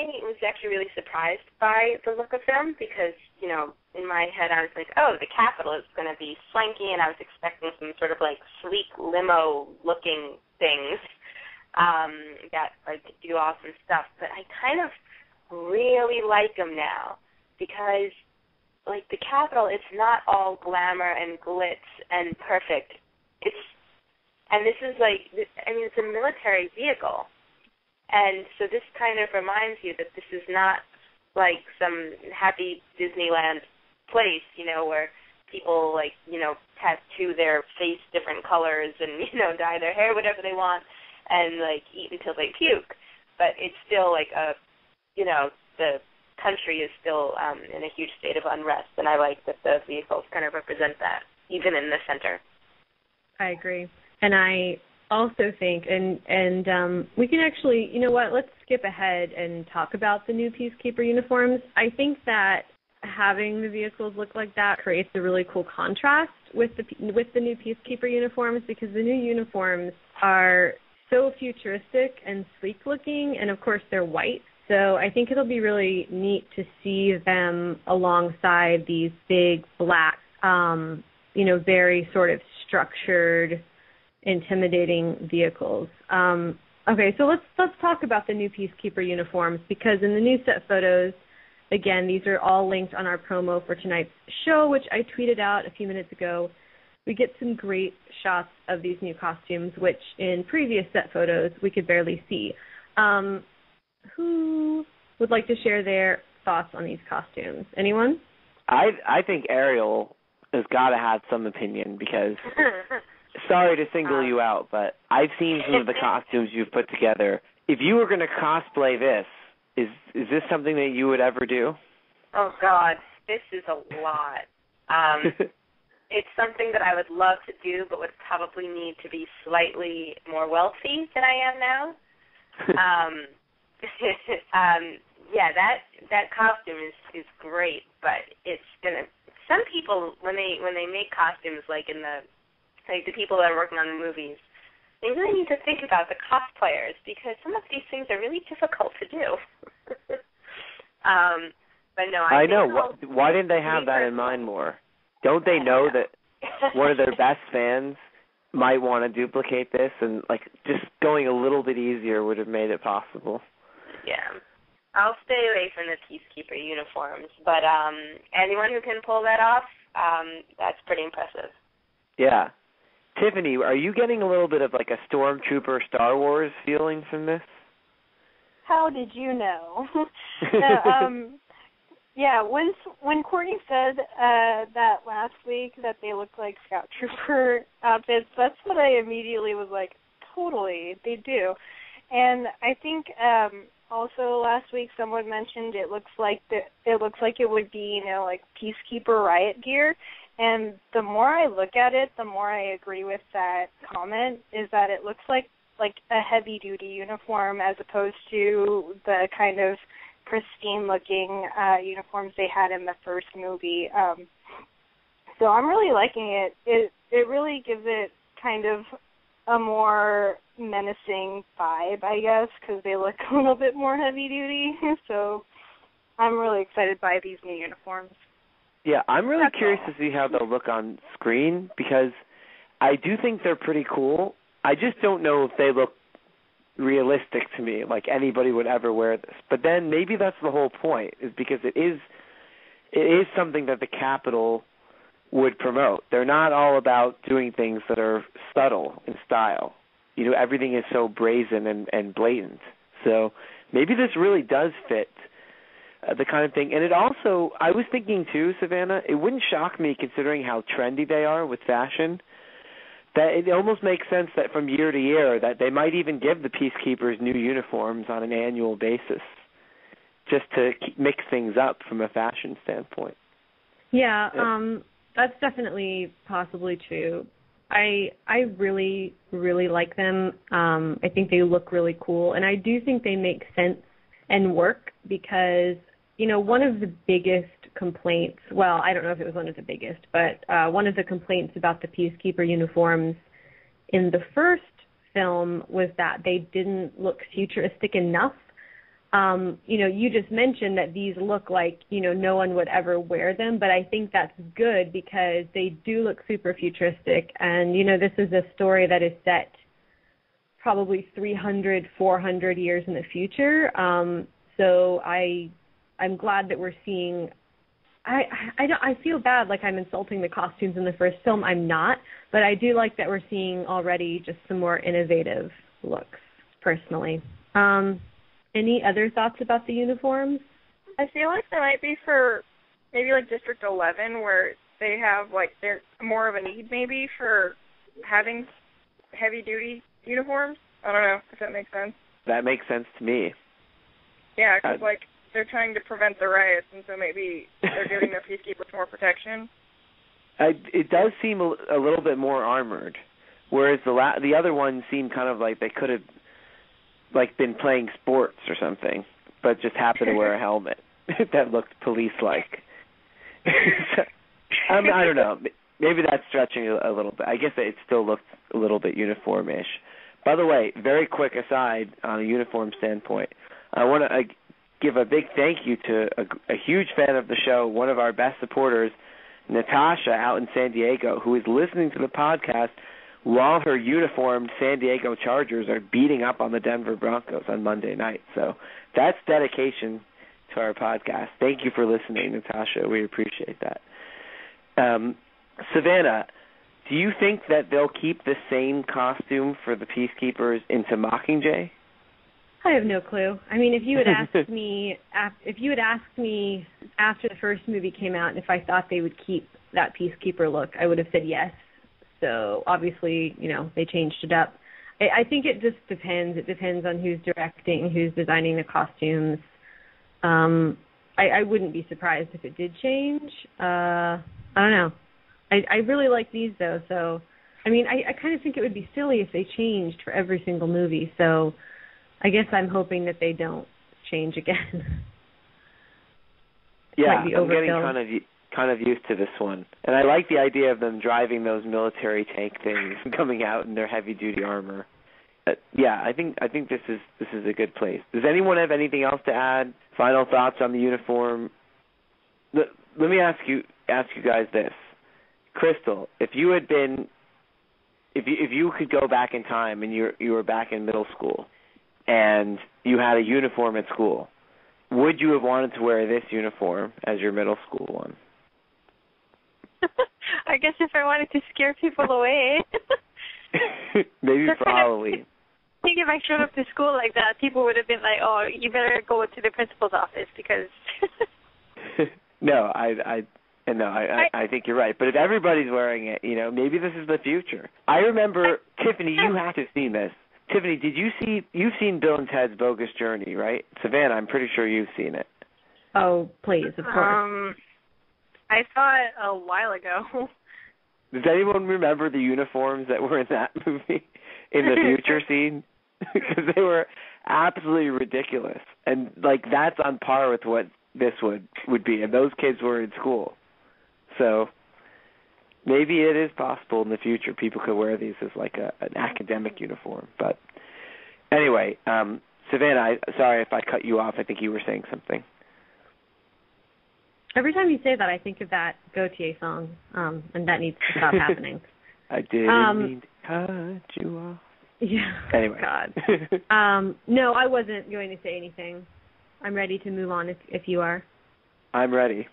I was actually really surprised by the look of them because, you know, in my head I was like, oh, the Capitol is going to be swanky, and I was expecting some sort of, like, sleek limo-looking things that, like, do awesome stuff. But I kind of really like them now because, like, the Capitol, it's not all glamour and glitz and perfect. And this is, like, it's a military vehicle. And so this kind of reminds you that this is not like some happy Disneyland place, you know, where people, like, you know, tattoo their face different colors and, you know, dye their hair whatever they want and, like, eat until they puke. But it's still like you know, the country is still in a huge state of unrest, and I like that the vehicles kind of represent that, even in the center. I agree. And I also think, and we can actually, you know what, let's skip ahead and talk about the new Peacekeeper uniforms. I think that having the vehicles look like that creates a really cool contrast with the new Peacekeeper uniforms, because the new uniforms are so futuristic and sleek looking, and of course they're white. So I think it'll be really neat to see them alongside these big black, you know, very sort of structured, intimidating vehicles. Okay, so let's talk about the new Peacekeeper uniforms, because in the new set photos, again, these are all linked on our promo for tonight's show, which I tweeted out a few minutes ago. We get some great shots of these new costumes, which in previous set photos we could barely see. Who would like to share their thoughts on these costumes? Anyone? I think Ariel has got to have some opinion, because sorry to single you out, but I've seen some of the costumes you've put together. If you were going to cosplay this, is this something that you would ever do? Oh, God, this is a lot. It's something that I would love to do, but would probably need to be slightly more wealthy than I am now. Yeah, that costume is great, but it's gonna. Some people, when they make costumes, like the people that are working on the movies, they really need to think about the cosplayers, because some of these things are really difficult to do. But no, I know. Why didn't they have that in mind more? Don't they know that one of their best fans might want to duplicate this, and like just going a little bit easier would have made it possible? Yeah. I'll stay away from the Peacekeeper uniforms, but anyone who can pull that off, that's pretty impressive. Yeah. Tiffany, are you getting a little bit of like a Stormtrooper Star Wars feeling from this? How did you know? Yeah, when Courtney said that last week that they looked like Scout Trooper outfits, that's what I immediately was like, totally, they do. And I think also last week someone mentioned it looks like it would be, you know, like Peacekeeper riot gear. And the more I look at it, the more I agree with that comment, is that it looks like a heavy-duty uniform as opposed to the kind of pristine-looking uniforms they had in the first movie. So I'm really liking it. It really gives it kind of a more menacing vibe, I guess, because they look a little bit more heavy-duty. So I'm really excited by these new uniforms. Yeah, I'm really curious to see how they'll look on screen, because I do think they're pretty cool. I just don't know if they look realistic to me, like anybody would ever wear this. But then maybe that's the whole point, is because it is something that the Capitol would promote. They're not all about doing things that are subtle in style. You know, everything is so brazen and blatant. So maybe this really does fit the kind of thing. And it also, I was thinking too, Savanna, it wouldn't shock me, considering how trendy they are with fashion, that it almost makes sense that from year to year that they might even give the Peacekeepers new uniforms on an annual basis, just to mix things up from a fashion standpoint. Yeah, that's definitely possibly true. I really, really like them. I think they look really cool, and I do think they make sense and work, because, you know, one of the biggest complaints, well, I don't know if it was one of the biggest, but one of the complaints about the Peacekeeper uniforms in the first film was that they didn't look futuristic enough. you just mentioned that these look like, no one would ever wear them, but I think that's good because they do look super futuristic. And, this is a story that is set probably 300, 400 years in the future. So I'm glad that we're seeing. I feel bad like I'm insulting the costumes in the first film. I'm not, but I do like that we're seeing already just some more innovative looks, personally. Any other thoughts about the uniforms? I feel like there might be for maybe like District 11 where they have they're more of a need maybe for having heavy-duty uniforms. I don't know if that makes sense. That makes sense to me. Yeah, because they're trying to prevent the riots, and so maybe they're giving their peacekeepers more protection. It does seem a little bit more armored, whereas the other ones seem kind of like they could have been playing sports or something, but just happened to wear a helmet that looked police-like. I don't know. Maybe that's stretching a little bit. I guess it still looks a little bit uniform-ish. By the way, very quick aside on a uniform standpoint, I want to give a big thank you to a huge fan of the show, one of our best supporters, Natasha, out in San Diego, who is listening to the podcast while her uniformed San Diego Chargers are beating up on the Denver Broncos on Monday night. So that's dedication to our podcast. Thank you for listening, Natasha. We appreciate that. Savanna, do you think that they'll keep the same costume for the Peacekeepers into Mockingjay? I have no clue. I mean, if you had asked me, after the first movie came out, and if I thought they would keep that Peacekeeper look, I would have said yes. So obviously, they changed it up. I think it just depends. It depends on who's directing, who's designing the costumes. I wouldn't be surprised if it did change. I don't know. I really like these though. So, I mean, I kind of think it would be silly if they changed for every single movie. So, I guess I'm hoping that they don't change again. Yeah, I'm getting kind of used to this one, and I like the idea of them driving those military tank things, coming out in their heavy-duty armor. Yeah, I think this is a good place. Does anyone have anything else to add? Final thoughts on the uniform? Let me ask you guys this, Crystal. If you could go back in time and you were back in middle school, and you had a uniform at school, would you have wanted to wear this uniform as your middle school one? I guess if I wanted to scare people away. Maybe for Halloween. I think if I showed up to school like that, people would have been like, "Oh, you better go to the principal's office," because. No, I think you're right. But if everybody's wearing it, maybe this is the future. I remember, Tiffany, you have to have seen this. Tiffany, you've seen Bill and Ted's Bogus Journey, right? Savannah, I'm pretty sure you've seen it. Oh, please, of course. I saw it a while ago. Does anyone remember the uniforms that were in that movie, in the future scene? Because they were absolutely ridiculous. And, that's on par with what this would be. And those kids were in school. So maybe it is possible in the future people could wear these as an academic uniform. But anyway, Savannah, sorry if I cut you off. I think you were saying something. Every time you say that, I think of that Gautier song, and that needs to stop happening. I didn't mean to cut you off. Yeah. Anyway. God. No, I wasn't going to say anything. I'm ready to move on if you are. I'm ready.